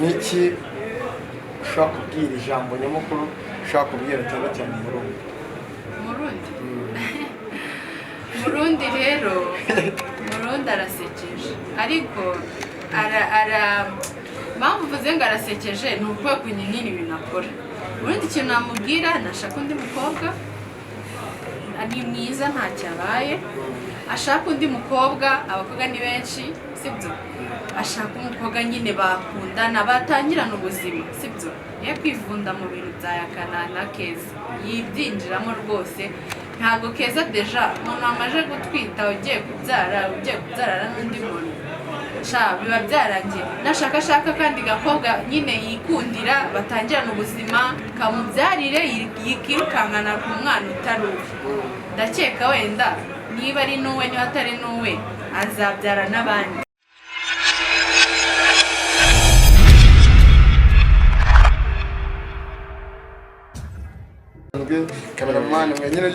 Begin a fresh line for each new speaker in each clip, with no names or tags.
niki ushaka kubwira ijambo nyamukuru ushaka kubwira cyane cyane
Murundi rero Murundi arasekeje ariko mpamvu mvuze ngo arasekeje ni uko nyine ibintu akora. Ubundi ikintu namubwira nashaka undi mukobwa ni mwiza ntacyo abaye, ashaka undi mukobwa, abakobwa ni benshi sibyo, ashaka umukobwa nyine bakundana batangirana ubuzima sibyo, niyo kwivunda mu bintu bya Yakana na Keza yibyinjiramo rwose. Ntabwo Keza deja umuntu amaje gutwita ugiye kubyara n'undi muntu biba byarangiye. Nashaka kandi gakobwa nyine yikundira batangirana ubuzima kamubyarire yikirukankana ku mwana utari uwe. Ndakeka wenda niba ari n'uwe niba atari n'uwe azabyara n'abandi.
Kameramani nyine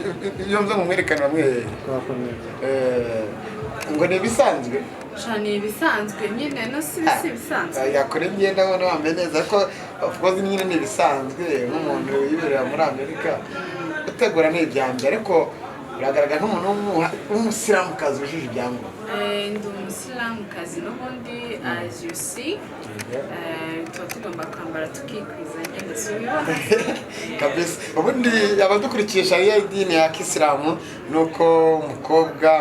iyo nzo mwerekana bamwe ngo ni bisanzwe
ni ibisanzwe nyine no si bisanzwe
yakora imyenda abona wambaye neza ko of course nyine ni bisanzwe nk'umuntu yiberera muri Amerika utegura n'ibyambere ariko uragaragara nk'umuntu w'umusilamukazi wujuje ibyangombwa.
Ndi umusilamukazi n'ubundi as you see tuba tugomba kwambara tukikwiza nyine si ubibona
kabisa. Ubundi abadukurikiye sharia y'idini ya Kisilamu nuko umukobwa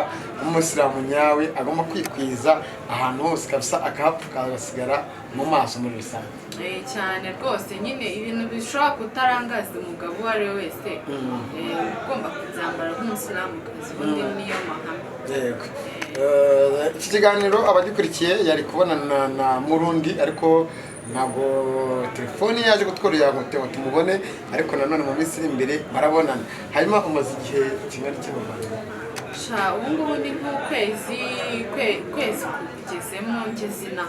w'umusilamu nyawe agomba kwikwiza ahantu hose kabisa akahapfuka agasigara mu maso muri rusange.
Cyane rwose nyine ibintu bishobora kutarangaza umugabo uwo ari we wese ugomba kubyambara nk'umusilamukazi ubundi niyo mahame.
Yego. Iki kiganiro abagikurikiye yari kubonana na Murundi ariko ntabwo telefoni yaje gutworera ngo tumubone, ariko nanone mu minsi iri imbere barabonana. Hanyuma umaze igihe kingana iki mu Rwanda?
Ubu ngubu ni nk'ukwezi kugezemo ngezina.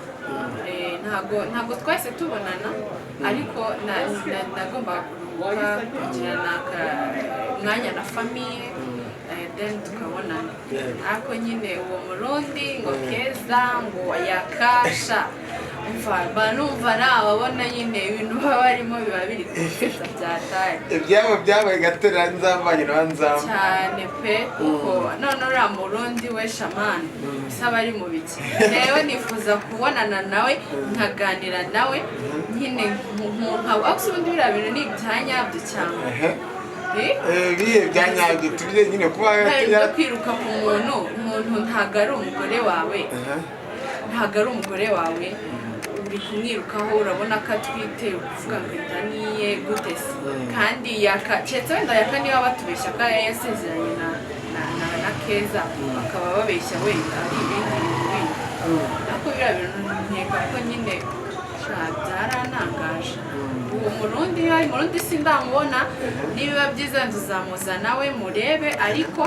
Ntabwo twahise tubonana ariko nagomba kuruhuka kugirana umwanya na famiye then tukabonana. Ariko nyine uwo Murundi ngo Keza ngo Yakasha numva nababona nyine ibintu baba barimo biba biri kugeza byataye
ibyabo byabaye gaterera nzambanye n'anzamba
cyane pe kuko none uriya Murundi we shamani bisaba ari mu biki. Rero nifuza kubonana nawe nkaganira nawe nyine nk'aho ubundi biriya bintu ni ibyanyabyo cyane
bihe byanyabyo tubye nyine kuba
kwiruka ku muntu ntabwo ari umugore wawe uri kumwirukaho urabona ko atwite uvuga ngo ndaniye gute se kandi keretse wenda Yaka niba batubeshya ko yasezeranye na Keza bakaba babeshya wenda ari ibindi bintu ariko biriya bintu nkeka ko nyine byaranangaje. Uwo Murundi sindamubona, nibiba byiza ntuzamuza nawe murebe ariko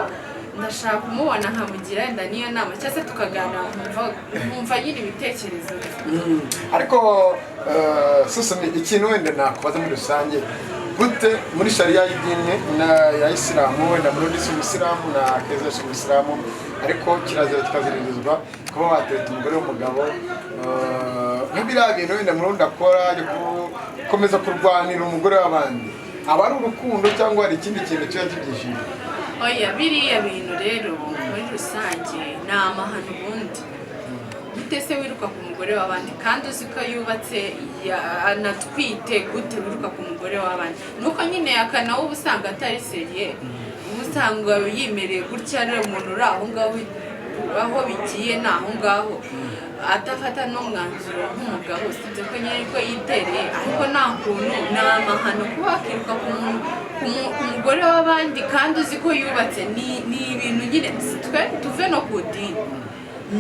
ndashaka kumubona nkamugira wenda niyo nama cyangwa se tukaganira nkumva nyine ibitekerezo.
Ariko Susumi ikintu wenda nakubaza muri rusange gute muri sharia y'idini ya Isilamu wenda Murundi si umusilamu na Keza si umusilamu ariko kirazira kikaziririzwa kuba watereta umugore w'umugabo nk'ibiriya bintu wenda Murundi akora gukomeza kurwanira umugore w'abandi aba ari urukundo cyangwa hari ikindi kintu kiba kibyishimo?
Oya biriya bintu rero muri rusange ni amahano ubundi. Gute se wiruka ku mugore w'abandi kandi uzi ko yubatse anatwite gute wiruka ku mugore w'abandi? Nuko nyine Yakana uba usanga atari seriye, uba usanga yimereye gutya ari umuntu uri aho ngaho aho bigiye ni aho ngaho adafata n'umwanzuro nk'umugabo usibye ko nyine ko yitereye ariko nta kuntu ni amahano kuba wakiruka ku mugore w'abandi kandi uzi ko yubatse ni ibintu nyine twe tuve no ku dini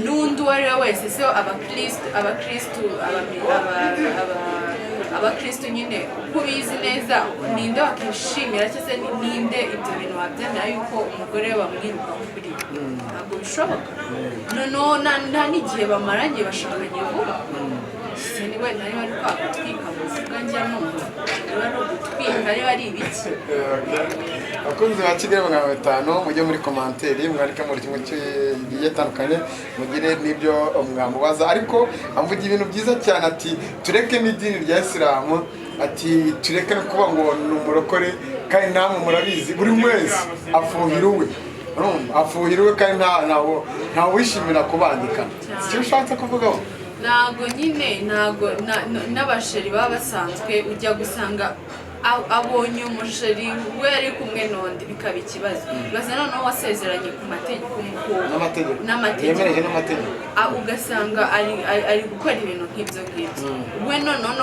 n'undi uwo ari we wese so abakristo nyine uko ubizi neza ninde wakishimira cyangwa se ninde ibyo bintu wabyemera yuko umugore we bamwiruka kuri ntabwo bishoboka. Noneho nta n'igihe bamaranye bashakanye vuba wenda niba ari kwa gutwika muvuga njya numva niba ari ugutwika niba ari ibiki.
abakunzi ba Kigali 500 mujye muri komanteri mwandika muri kimwe kigiye tandukanye mugire n'ibyo mwamubaza ariko amvuga ibintu byiza cyane ati tureke n'idini rya Isilamu ati tureke no kuba ngo ni umurokore kandi namwe murabizi buri wese afuhiriwe afuhiriwe kandi nta wishimira kubandika icyo ushatse kuvugaho
ntago nyine ntago n'abasheri baba basanzwe ujya gusanga abonye umusheri we ari kumwe n'undi bikaba ikibazo ugasanga noneho wasezeranye ku mategeko n'amategeko ugasanga ari gukora ibintu nk'ibyo ngibyo we noneho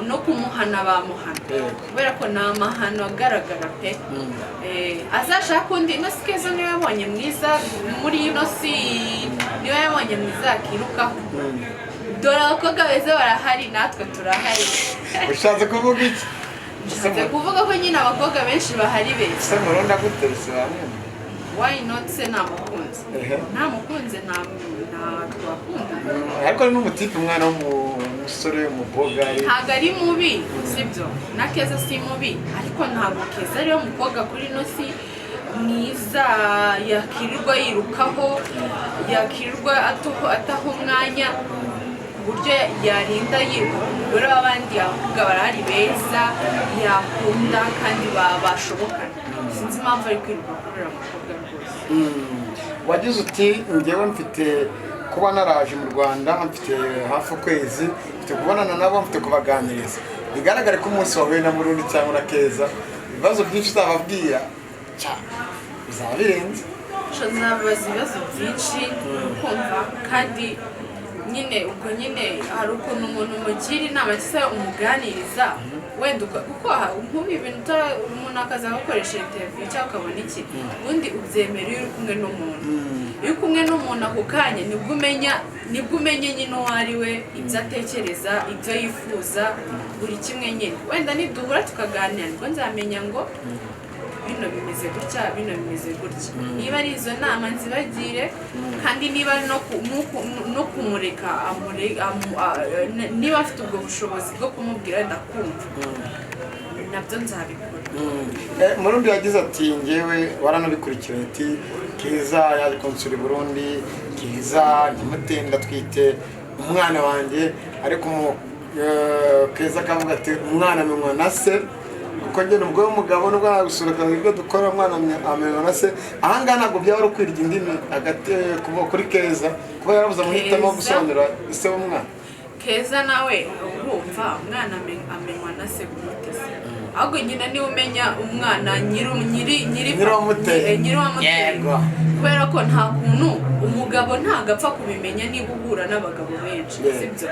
no kumuhana bamuhana kubera ko ni amahano agaragara pe azashaka undi ino si Keza niwe yabonye mwiza muri ino si niwe yabonye mwiza akirukaho dore abakobwa beza barahari natwe turahari
ushatse kuvuga iki
ushatse kuvuga ko nyine abakobwa benshi bahari beza
se muronda guterese bamwe
why not se namukunze nta twakunda
ariko ni n'umutipe umwana w'umusore w'umukobwa
ntabwo ari mubi sibyo na Keza si mubi ariko ntabwo Keza ariyo mukobwa kuri ino si mwiza yakirirwa yirukaho yakirirwa ataha umwanya buryo yarinda yiruka umugore w'abandi yavuga barahari beza yakunda kandi bashobokana sinzi impamvu ari kwiruka kurera umukobwa rwose
wagize uti njyewe mfite kuba naraje mu Rwanda mfite hafi ukwezi mfite kubonana nabo mfite kubaganiriza bigaragare ko umunsi wahuye na Murundi cyangwa na Keza ibibazo byinshi uzababwira bizaba birenze
nzababaza ibibazo byinshi kumva kandi nyine ubwo nyine hari ukuntu umuntu umugira inama cyangwa umuganiriza wenda kuko nk'ubu ibintu umuntu akaza agakoresha interview cyangwa ukabona iki ubundi ubyemera iyo uri kumwe n'umuntu iyo uri kumwe n'umuntu ako kanya nibwo umenya nyine uwo ari we ibyo atekereza ibyo yifuza buri kimwe nyine wenda niduhura tukaganira nibwo nzamenya ngo bino bimeze gutya bino bimeze gutya niba ari izo nama nzibagire kandi niba no kumureka niba afite ubwo bushobozi bwo kumubwira ndakumva nabyo nzabikora
Murundi yagize ati njyewe waranabikurikiranye ati Keza yaje konsura i Burundi Keza ndamutenda twite umwana wanjye ariko Keza akavuga ati umwana amenywa na se kuko njye nubwo umugabo nubwo nagusura ibyo dukora umwana amenywa na se ahangaha ntabwo byaba ari ukwirya indimi hagati kuri Keza kuba yarabuze amahitamo gusobanura ise w'umwana
Keza nawe urumva umwana amenywa na se gutese ahubwo nyina niwe umenya umwana nyiriwamuteye kubera ko nta kuntu umugabo ntabwo apfa kubimenya niba uhura n'abagabo benshi sibyo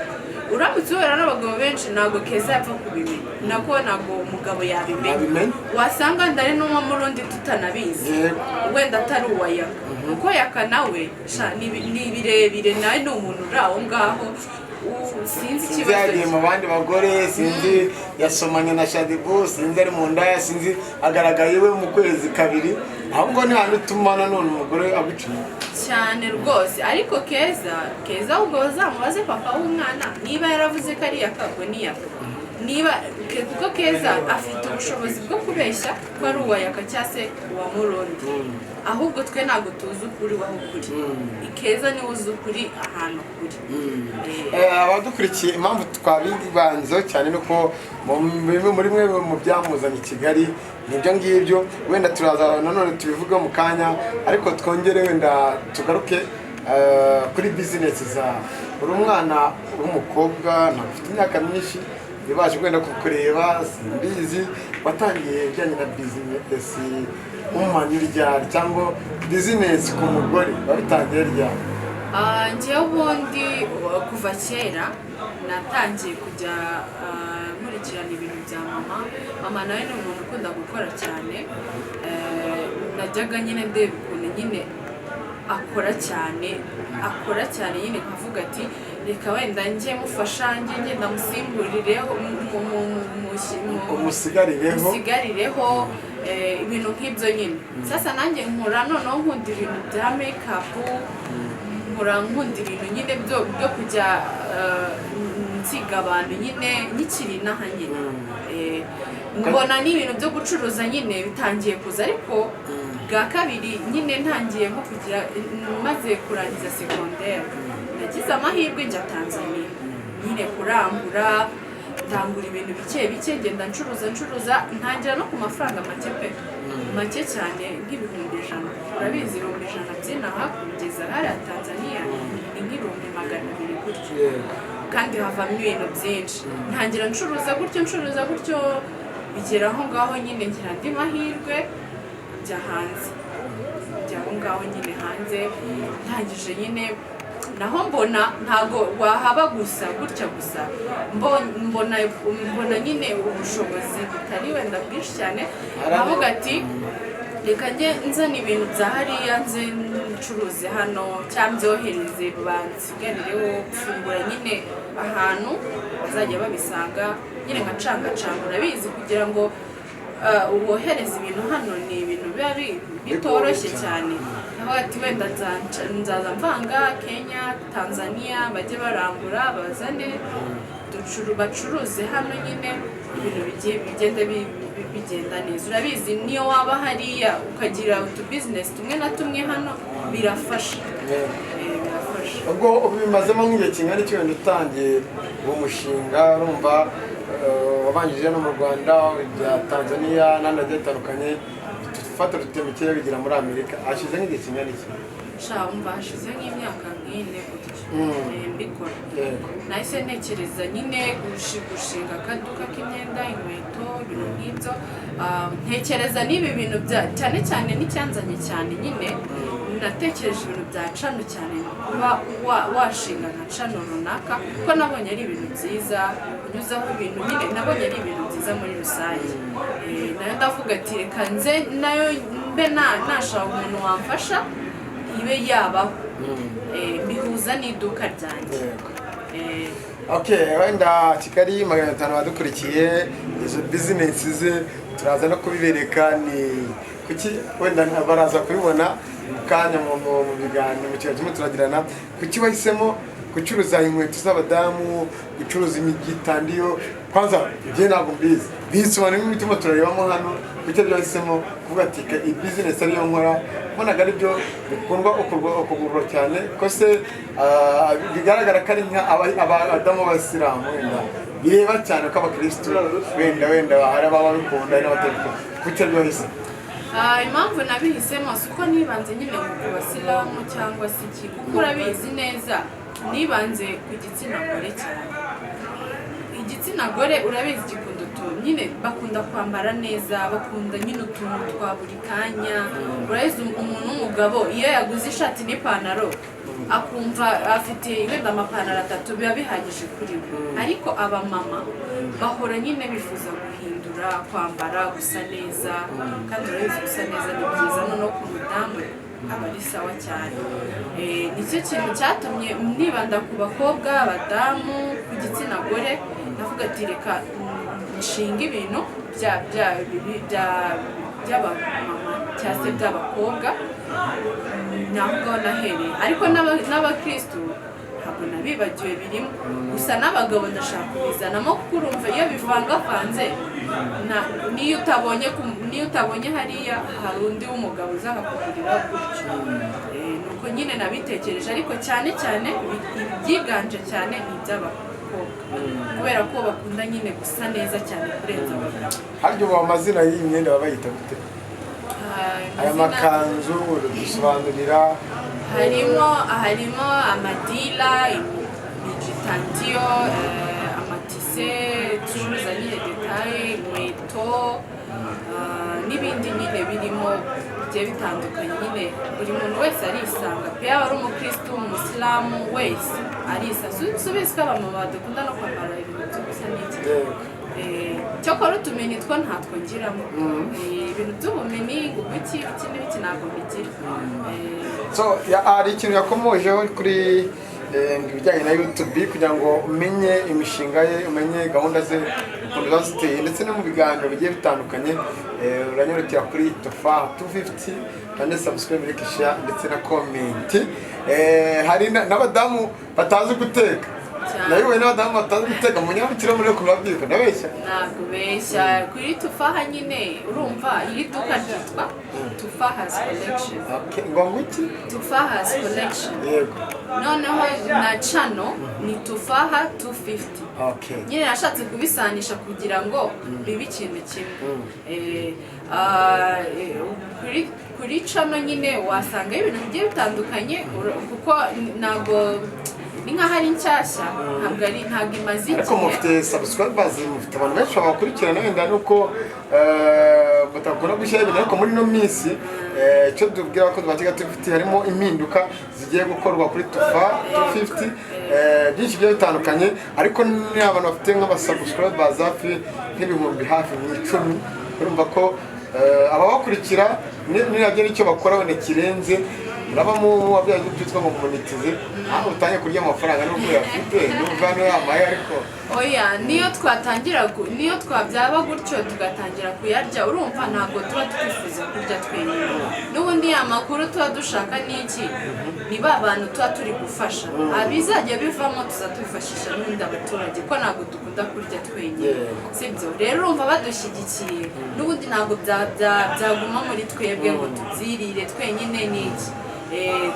uramutse uhura n'abagabo benshi ntabwo Keza yapfa kubimenya ntabwo umugabo yabimenya wasanga ndari n'uwo Murundi tutanabizi wenda atari uwa Yaka kuko Yaka nawe ni birebire nawe ni umuntu uri aho ngaho sinzi ikibazo
yagiye mu bandi bagore sinzi yasomanye na Shadibu sinzi ari mu ndaya sinzi agaragaye we mu kwezi kabiri ahubwo ni hano tumana none umugore aguciye
cyane rwose ariko Keza ubwo bazamubaze papa w'umwana niba yaravuze ko ari Yaka ni Yaka niba kuko Keza afite ubushobozi bwo kubeshya ko ari uwa Yaka cyangwa se uwa Murundi ahubwo twe ntabwo tuzi ukuri waho kuri Keza niwe uzi ukuri ahantu kuri
abadukurikiye impamvu twabibanzeho cyane nuko muri mwe mu byamuzanye i Kigali nibyo ngibyo wenda turaza nanone tubivuga mu kanya ariko twongere wenda tugaruke kuri business za uri umwana w'umukobwa ntafite imyaka myinshi bibaje kwenda kukureba simbizi watangiye bijyanye na business umwanya ryari cyangwa business ku mugore wabitangiye ryari
njyewe ubundi kuva kera natangiye kujya nkurikirana ibintu bya mama nawe ni umuntu ukunda gukora cyane najyaga nyine ndeba ukuntu nyine akora cyane nyine nkavuga ati reka wenda njye mufasha njye ngenda musimburirireho
umusigarireho
ibintu nk'ibyo nyine sasa nanjye nkora noneho nkunda ibintu bya make-up nkunda ibintu nyine byo kujya nsiga abantu nyine nkikiri inaha nyine mbona n'ibintu byo gucuruza nyine bitangiye kuza ariko bwa kabiri nyine ntangiye nko kugira maze kurangiza segonderi nagize amahirwe njya Tanzania nyine kurangura ndangura ibintu bike bike ngenda ncuruza ntangira no ku mafaranga make cyane nk'ibihumbi 100 urabizi ibihumbi 100 by'inaha kugeza hariya Tanzania ni nk'ibihumbi 200 gutyo kandi havamo ibintu byinshi ntangira ncuruza gutyo bigera aho ngaho nyine ngira andi mahirwe njya hanze njya aho ngaho nyine hanze ntangije nyine naho mbona ntago wahaba gusa gutya gusa mbona nyine ubushobozi butari wenda bwinshi cyane avuga ati reka njye nzana ibintu bya hariya nze ncuruze hano cyangwa byohereze bansigarireho gufungura nyine ahantu bazajya babisanga nyine nka canga urabizi kugira ngo ubohereza ibintu hano ni ibintu biba bitoroshye cyane aho ati wenda nzaza mvanga Kenya Tanzania bajye barangura bazane bacuruze hano nyine ibintu bigenda bigenda neza urabizi niyo waba hariya ukagira utubizinesi tumwe na tumwe hano birafasha
ubwo ubimazemo nk'igihe kingana iki wenda utangiye uwo mushinga urumva wabanjije no mu Rwanda bya Tanzania n'andi agiye atandukanye dufata rutemikire bigira muri Amerika hashize nk'igihe kingana iki
umva hashize nk'imyaka nk'ine mbikora nahise ntekereza nyine gushinga akaduka k'imyenda inkweto ibintu nk'ibyo ntekereza n'ibi bintu cyane cyane n'icyanzanye cyane nyine natekereje ibintu bya cano cyane kuba washinga nka cano runaka kuko nabonye ari ibintu byiza unyuzaho ibintu nyine nabonye ari ibintu byiza muri rusange nayo ndavuga ati reka nze nayo mbe nashaka umuntu wamfasha ibe yabaho bihuza n'iduka ryanjye
wenda Kigali 500 badukurikiye izo bizinesi ze turaza no kubibereka ni kuki wenda baraza kubibona mukanya mu biganiro mu kiganiro turagirana kuki wahisemo gucuruza inkweto z'abadamu gucuruza imigitandiyo kwanza je ntabwo mbizi bisobanura n'imitima turarebamo hano kuki byahisemo kuvuga ati iyi business ariyo nkora mbonaga ari byo bikundwa ukugurwa cyane ko se bigaragara ko ari nka abadamu b'Abasilamu wenda bireba cyane ko abakristo wenda hari ababikunda n'abatabikunda kuki byahisemo
impamvu nabihisemo siko nibanze nyine ku Basilamu cyangwa se iki kuko urabizi neza nibanze ku gitsina gore cyane igitsina gore urabizi gikunda utuntu nyine bakunda kwambara neza bakunda nyine utuntu twa buri kanya urabizi umuntu w'umugabo iyo yaguze ishati n'ipantaro akumva afite wenda amapantaro 3 biba bihagije kuri we ariko abamama bahora nyine bifuza guhindura kwambara gusa neza kandi urabizi gusa neza ni byiza no ku mudamu aba ari sawa cyane nicyo kintu cyatumye nibanda ku bakobwa abadamu ku gitsina gore navuga ati reka nshinga ibintu by'abamama cyangwa se by'abakobwa ntabwo nahereye ariko n'abakristo ntabwo nabibagiwe birimo gusa n'abagabo ndashaka kubizanamo kuko urumva iyo bivangavanze niyo utabonye hariya hari undi w'umugabo uza akakugurira gutyo nuko nyine nabitekereje ariko cyane ibyiganje cyane ni iby'abakobwa kubera ko bakunda nyine gusa neza cyane kurenza abagabo
haryo ubu amazina y'iyi myenda baba bayita gute aya makanzu dusobanurira
harimo amadila imigitandiyo amatise tucuruza nyine detaye inkweto n'ibindi nyine birimo bigiye bitandukanye nyine buri muntu wese arisanga pe yaba ari umukristo umusilamu wese arisanga subizi ko abamama badakunda no kwambara ibintu byo gusa n'iki cyokora utumenyi two ntatwo ngiramo ibintu by'ubumenyi iki n'ibiki ntabwo bigira
hari ikintu yakomojeho kuri ibijyanye na YouTube kugira ngo umenye imishinga ye umenye gahunda ze ukuntu ziba ziteye ndetse no mu biganiro bigiye bitandukanye uranyarukira kuri Tofa 250 kandi subscribe share ndetse na comment hari n'abadamu batazi guteka nayo we n'abadamu batazi guteka mu nyabukiro muri kubabwirwa ndabeshya
ntabwo beshya kuri tufaha nyine urumva iri duka ryitwa Tufaha's Collection.
ngo ngwiki
Tufaha's Collection.
yego
noneho na channel ni Tufaha 250. nyine nashatse kubisanisha kugira ngo bibe ikintu kimwe. Kuri channel nyine wasanga ibintu bigiye bitandukanye kuko ntabwo ni nkaho ari nshyashya ntabwo imaze igihe
ariko mufite subscribers mufite abantu benshi babakurikirana wenda nuko batakora gushyira ibintu ariko muri no minsi icyo tubwira ko tubatega dufite harimo impinduka zigiye gukorwa kuri Tufa 250 byinshi bigiye bitandukanye ariko ni abantu bafite nk'abasubscribers hafi nk'ibihumbi hafi n'icumi urumva ko ababakurikira niragira icyo bakora wenda kirenze uraba mu wabyaye byitwa ngo monetize aho utangiye kurya amafaranga n'uko yafite n'uvano yamaye ariko
oya niyo twabyaba gutyo tugatangira kuyarya urumva ntabwo tuba twifuza kurya twenyine n'ubundi ya makuru tuba dushaka n'iki ni ba bantu tuba turi gufasha abizajya bivamo tuzatwifashisha n'ubundi abaturage ko ntabwo dukunda kurya twenyine sibyo rero urumva badushyigikiye n'ubundi ntabwo byaguma muri twebwe ngo tubyirire twenyine n'iki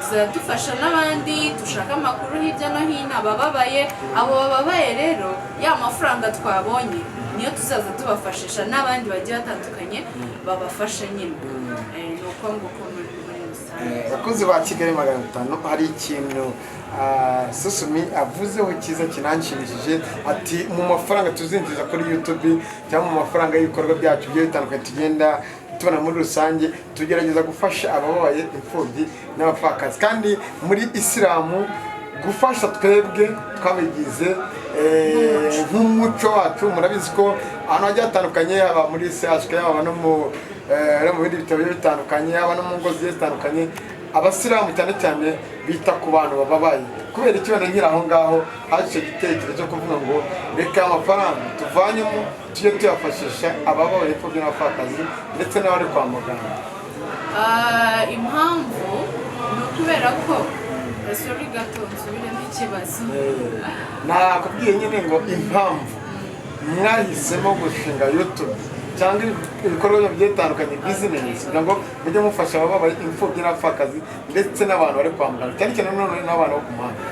tuzadufasha n'abandi dushaka amakuru hirya no hino abababaye abo bababaye rero ya mafaranga twabonye niyo tuzaza tubafashisha n'abandi bagiye batandukanye babafashe nyine ni uko nguko muri rusange.
abakozi ba Kigali 500 hari ikintu Susumi avuzeho cyiza kinanshimishije ati mu mafaranga tuzinjiza kuri YouTube cyangwa mu mafaranga y'ibikorwa byacu bigiye bitandukanye tugenda tubona muri rusange tugerageza gufasha ababaye imfubyi n'abapfakazi kandi muri Isilamu gufasha twebwe twabigize nk'umuco wacu murabizi ko ahantu hagiye hatandukanye haba muri CHK haba no mu bindi bitabo bitandukanye haba no mu ngo zigiye zitandukanye abasilamu cyane cyane bita ku bantu bababaye kubera ikibazo nkiri aho ngaho haje igitekerezo cyo kuvuga ngo reka amafaranga tuvanyemo tujye tuyafashisha ababaye imfubyi n'abapfakazi ndetse n'abari kwa muganga.
Impamvu ni ukubera ko gasori gato nsubire n'ikibazo
nakubwiye nyine ngo impamvu mwahisemo gushinga YouTube cyangwa ibikorwa bigiye bitandukanye business kugira ngo mujye mufasha ababaye imfubyi n'abapfakazi ndetse n'abantu bari kwa muganga cyane cyane n'abantu bo ku muhanda.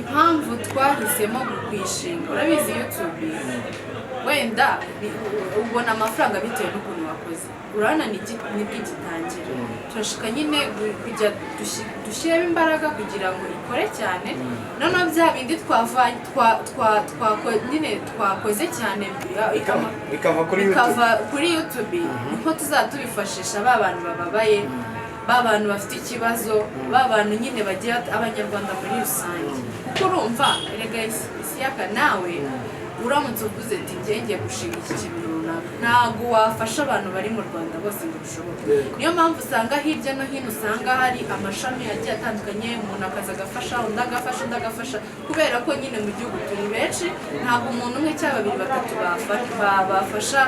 Impamvu twahisemo kwishinga urabizi YouTube wenda ubona amafaranga bitewe n'ukuntu wakoze urabona nibwo igitangira turashaka nyine kujya dushyiramo imbaraga kugira ngo ikore cyane noneho bya bindi twakoze cyane
bikava
kuri YouTube niko tuzatubifashisha ba bantu bababaye ba bantu bafite ikibazo ba bantu nyine bagira abanyarwanda muri rusange kuko urumva erega isi yaka nawe uramutse uvuze ati ngiye gushinga iki kintu runaka ntabwo wafasha abantu bari mu Rwanda bose ngo bishoboke niyo mpamvu usanga hirya no hino usanga hari amashami agiye atandukanye umuntu akaza agafasha undi agafasha kubera ko nyine mu gihugu turi benshi ntabwo umuntu umwe cyangwa babiri batatu bafasha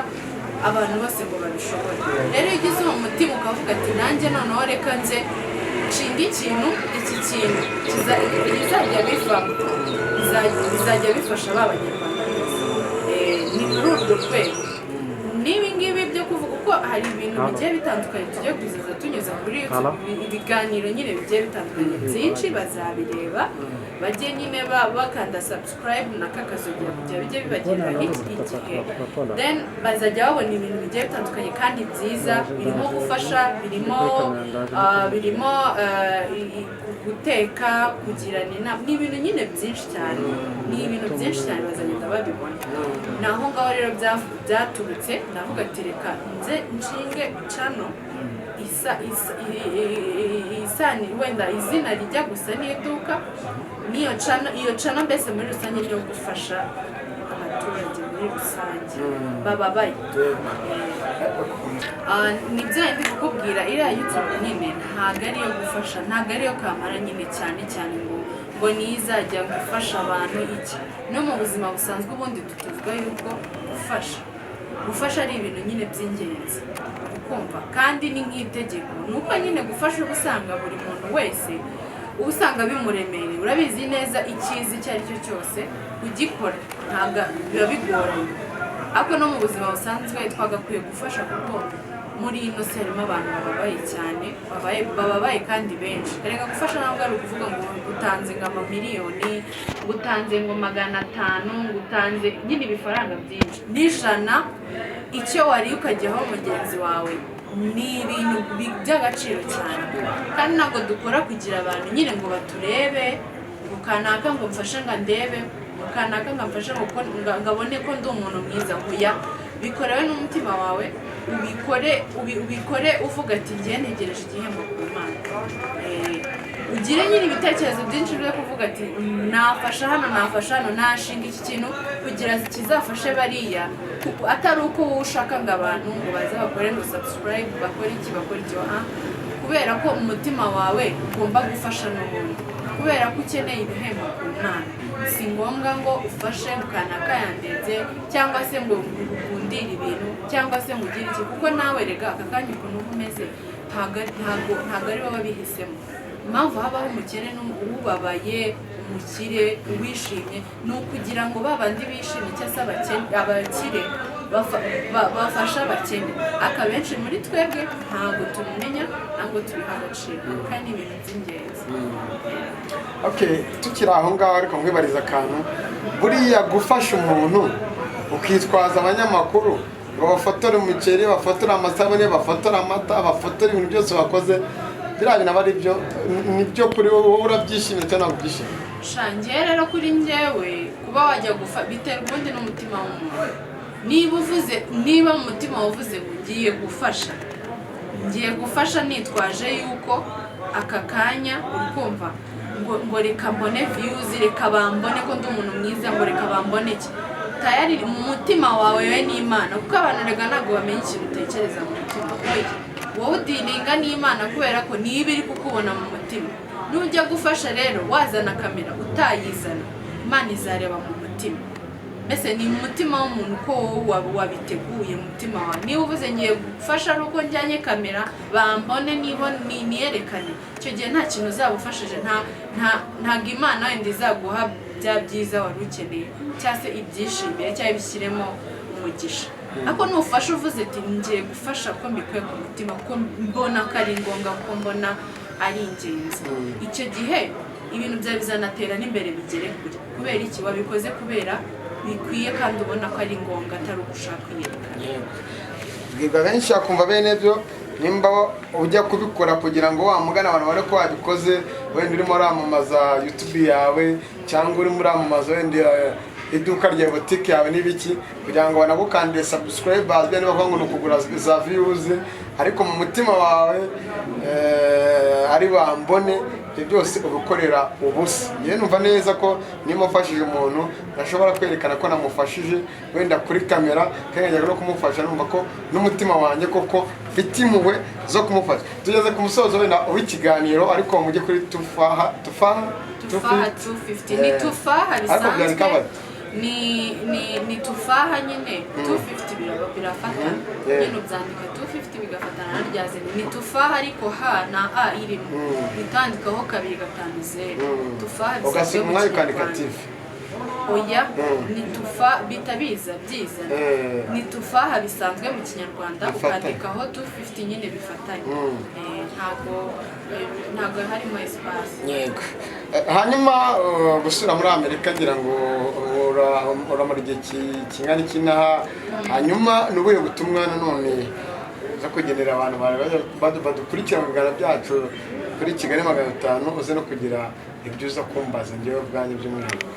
abantu bose ngo babishobore rero iyo ugize uwo mutima ukavuga ati nanjye noneho reka nze nshinga ikintu iki kintu bizajya bivamo bizajya bifasha ba banyarwanda ni muri urwo rwego n'ibi ngibi byo kuvuga uko hari ibintu bigiye bitandukanye tugiye kuzaza tunyuza kuri ibiganiro nyine bigiye bitandukanye byinshi bazabireba bajye nyine bakanda subscribe n'akakazogera kugira bijye bibagirira igihe then bazajya babona ibintu bigiye bitandukanye kandi byiza birimo gufasha birimo guteka kugirana inama ni ibintu nyine byinshi cyane bazagenda babibona naho ngaho rero byaturutse ndavuga ati reka nze nshinge channel isani wenda izina rijya gusa n'iduka iyo channel mbese muri rusange niyo gufasha abaturage muri rusange bababaye nibyo ndi kukubwira iriya YouTube nyine ntabwo ariyo gufasha ntabwo ariyo kamara nyine cyane ngo niyo izajya gufasha abantu iki no mu buzima busanzwe ubundi tutuzwa yuko gufasha ari ibintu nyine by'ingenzi ukumva kandi ni nk'itegeko ni uko nyine gufasha uba usanga buri muntu wese uba usanga bimuremereye. Urabizi neza icyiza icyo ari cyo cyose ugikora ntabwo biba bigoranye, ariko no mu buzima busanzwe twagakwiye gufasha, kuko muri ino si harimo abantu bababaye cyane, bababaye kandi benshi. Reka gufasha ntabwo ari ukuvuga ngo utanze ngo amamiliyoni, ngo utanze ngo 500, ngo utanze nyine ibifaranga byinshi. n'ijana icyo wari ukajyaho mugenzi wawe ni ibintu by'agaciro cyane. Kandi ntabwo dukora kugira abantu nyine ngo baturebe, ngo kanaka ngo mfashe ngo ndebe, ngo kanaka ngo mfashe ngo ngabone ko ndi umuntu mwiza. Hoya, bikorewe n'umutima wawe, ubikore uvuga ati ngiye ntegereje igihembo ku Mana. Ugire nyine ibitekerezo byinshi byo kuvuga ati nafasha hano, nashinga iki kintu kugira kizafashe bariya, atari uko wowe ushaka ngo abantu ngo baze bakore ngo subscribe, bakore iki kubera ko umutima wawe ugomba gufasha n'ubundi, kubera ko ukeneye ibihembo ku Mana. Si ngombwa ngo ufashe mukanaka yandeze, cyangwa se ngo ugundire ibintu, cyangwa se ngo ugire iki, kuko nawe rega aka kanya ukuntu umeze ntabwo ari wowe wabihisemo. Impamvu habaho umukene n'ubabaye, umukire, uwishimye, ni ukugira ngo babandi bishimye cyangwa se abakire bafasha abakene. Akabenshi muri twebwe ntabwo tubimenya, ntabwo tubiha agaciro, kandi ni ibintu by'ingenzi.
Okay, tukiri aho ngaho ariko nkwibariza akantu, buriya gufasha umuntu ukitwaza abanyamakuru ngo bafotore umuceri, bafotore amasabune, bafotore amata, bafotore ibintu byose bakoze, biriya bintu aba ari byo, nibyo kuri wowe urabyishimiye cyangwa ntabwo ubyishimiye?
Shangiye rero kuri njyewe kuba wajya biterwa ubundi n'umutima w'umuntu. Niba mu mutima wavuze ngo ngiye gufasha nitwaje yuko aka kanya uri kumva ngo reka mbone views, reka bambone ko ndi umuntu mwiza, ngo reka bambone iki, tayari mu mutima wawe we n'Imana, kuko abantu rega ntabwo bamenya ikintu utekereza mu mutima. Wowe udininga n'Imana kubera ko niba iri kukubona mu mutima. Nujya gufasha rero wazana kamera utayizana, Imana izareba mu mutima. Mbese ni mu mutima w'umuntu ko wowe wabiteguye mu mutima wawe. Niba uvuze ngiye gufasha ari uko njyanye kamera bambone niyerekane, icyo gihe nta kintu uzabufashije, ntabwo Imana wenda izaguha bya byiza wari ukeneye, cyangwa se ibyishimire cyangwa ibishyiremo umugisha. Ariko nufasha uvuze ati ngiye gufasha ko mbikuye ku mutima, ko mbona ko ari ngombwa, ko mbona ari ingenzi, icyo gihe ibintu byawe bizanatera n'imbere bigere kure. Kubera iki? Wabikoze kubera bikwiye kandi ubona ko ari ngombwa, atari ugushaka kwiyerekana.
Bwibwa benshi akumva bene byo, nimba ujya kubikora kugira ngo wamugana abantu babone ko wabikoze, wenda urimo uramamaza YouTube yawe, cyangwa urimo uramamaza wenda iduka rya boutique yawe n'ibiki, kugira ngo banagukandire subscribers, bene bavuga ngo nukugura za views, ariko mu mutima wawe ari bambone, ibyo byose ubikorera ubusa. Yewe numva neza ko niba mfashije umuntu nashobora kwerekana ko namufashije wenda kuri kamera, kandi njya no kumufasha numva ko n'umutima wanjye koko mfite impuhwe zo kumufasha. Tugeze ku musozo wenda w'ikiganiro, ariko mujye kuri Tufaha
250 ni Tufaha bisanzwe, ni Tufaha nyine 250 birafata, nyine ubyandika 250 bigafatana na rya zina. Ni Tufaha ariko ha na a irimo bitandikaho 250 Tufaha
bisanzwe mu Kinyarwanda.
Oya, ni Tufaha bitabiza byiza, ni Tufaha bisanzwe mu Kinyarwanda, ukandikaho 250 nyine bifatanye. Ntago harimo espace.
Yego. Hanyuma gusura muri Amerika ngira ngo uramara igihe kingana iki naha, hanyuma nubuye gutumwa nanone zo kugenera abantu badukurikira mu biganiro byacu kuri Kigali 500, uze no kugira ibyo uza kumbaza ngewe bwanjye by'umwihariko?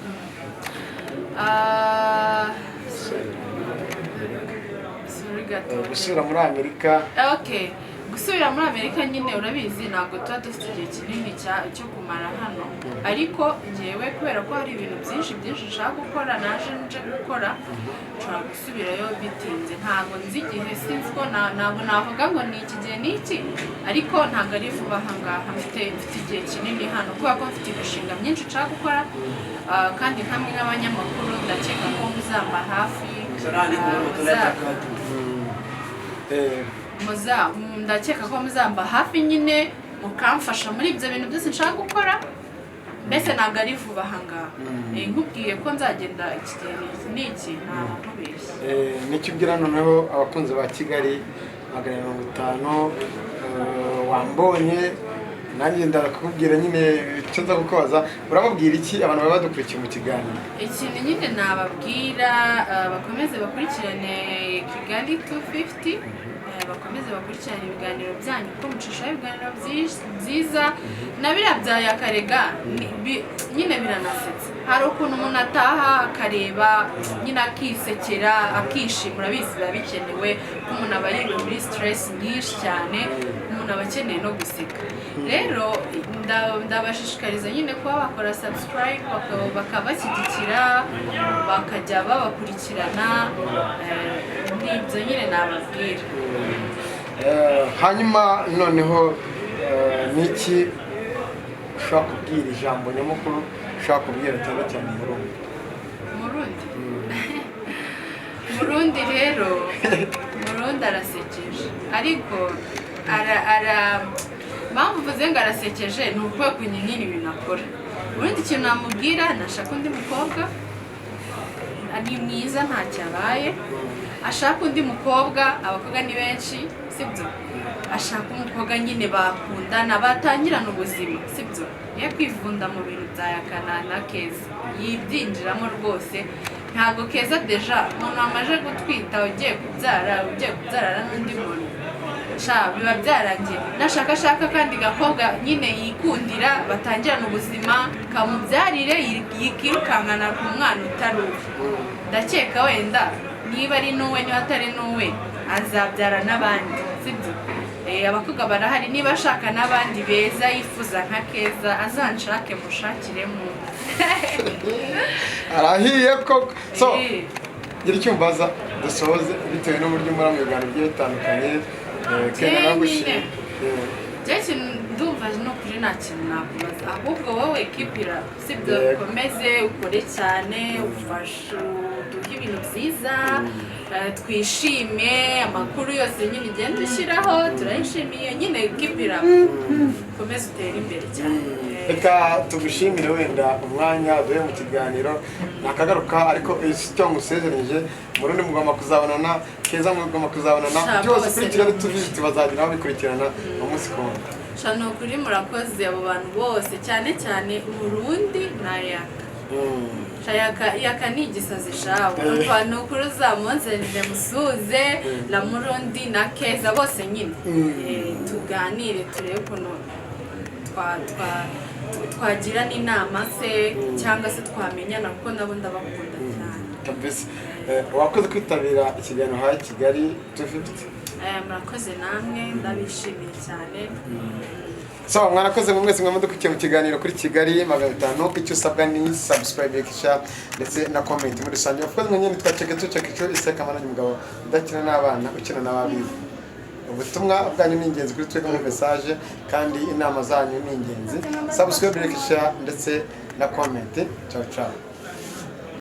Gusura muri Amerika.
Okay, gusubira muri Amerika nyine urabizi ntabwo tuba dufite igihe kinini cyo kumara hano, ariko ngewe kubera ko hari ibintu byinshi nshaka gukora, nje gukora, nshobora gusubirayo bitinze. Ntabwo nzi igihe, sinzi ko ntabwo navuga ngo ni iki gihe n'iki, ariko ntabwo ari vuba aha ngaha. Mfite igihe kinini hano kubera ko mfite imishinga myinshi nshaka gukora, kandi nkamwe nk'abanyamakuru ndakeka ko muzamba hafi, ndakeka ko muzamba hafi nyine mukamfasha muri ibyo bintu byose nshaka gukora mbese ntabwo ari vuba ahangaha nkubwiye ko nzagenda iki ntabwo nkubeshye.
nicyo ubwira noneho abakunzi ba Kigali 50 wambonye nanjye ndakubwira nyine icyo nza kukubaza urababwira iki abantu baba badukurikiye mu kiganiro?
Ikintu nyine nababwira bakomeze bakurikirane Kigali 250 bakomeze bakurikirane ibiganiro byanyu kuko mucishaho ibiganiro byiza na biriya bya Yakarega nyine biranasetsa. Hari ukuntu umuntu ataha akareba nyine akisekera akishimura bizi biba bikenewe ko umuntu aba yiriwe muri stress nyinshi cyane umuntu aba akeneye no guseka. Rero ndabashishikariza nyine kuba bakora subscribe bakabashyigikira bakajya babakurikirana n'ibyo nyine nababwira.
Hanyuma noneho niki ushaka kubwira ijambo nyamukuru ushaka kubwira cyane cyane
Murundi rero Murundi arasekeje ariko mpamvu mvuze ngo arasekeje ni ukuba kunyina ibintu akora. Ubundi ikintu namubwira nashaka undi mukobwa ari mwiza ntacyo abaye, ashaka undi mukobwa abakobwa ni benshi sibyo, ashaka umukobwa nyine bakundana batangirana ubuzima sibyo, niyo kwivunda mu bintu bya Yakana na Keza yibyinjiramo rwose. Ntabwo Keza deja umuntu wamaje gutwita ugiye kubyarana n'undi muntu biba byarangiye. Nashaka kandi gakobwa nyine yikundira batangirana ubuzima kamubyarire yikirukankana ku mwana utari uwe. Ndakeka wenda niba ari n'uwe niba atari n'uwe azabyara n'abandi sibyo. Abakobwa barahari, niba ashaka n'abandi beza yifuza nka Keza azanshake mushakiremo.
arahiye koko. So gira icyo mbaza dusoze bitewe n'uburyo muri mu biganiro bigiye bitandukanye Kena nagushimye.
Ndumva no kuri nta kintu nakubaza ahubwo wowe kipira sibyo ukomeze ukore cyane ufashe uduhe ibintu byiza twishime amakuru yose nyine ugenda ushyiraho turayishimiye nyine kipira ukomeze utere imbere cyane.
Reka tugushimire wenda umwanya duhe mu kiganiro nakagaruka ariko icyo ngusezereje Murundi mugomba kuzabonana Keza mugomba kuzabonana byose kuri Kigali tuvisit bazagira babikurikirana umunsi ku wundi.
Shano kuri murakoze abo bantu bose cyane cyane Murundi na Yaka ni igisazi shawe abantu kuri zamonzanire musuze la Murundi na Keza bose nyine tuganire turebe ukuntu twagira n'inama se cyangwa se twamenyana kuko nabo ndabakunda cyane
kabisa. Wakoze kwitabira ikiganiro ha Kigali 250.
Murakoze namwe ndabishimiye cyane.
So mwarakoze mwese mwamudukukiye mu kiganiro kuri Kigali 50. Icyo usabwa ni subscribe share ndetse na comment muri rusange. Of course nyine twaceke icyo iseka mananye umugabo udakina n'abana ukina n'ababizi. Ubutumwa bwanyu ni ingenzi kuri twebwe mu message kandi inama zanyu ni ingenzi. Subscribe share ndetse na comment. Ciao ciao.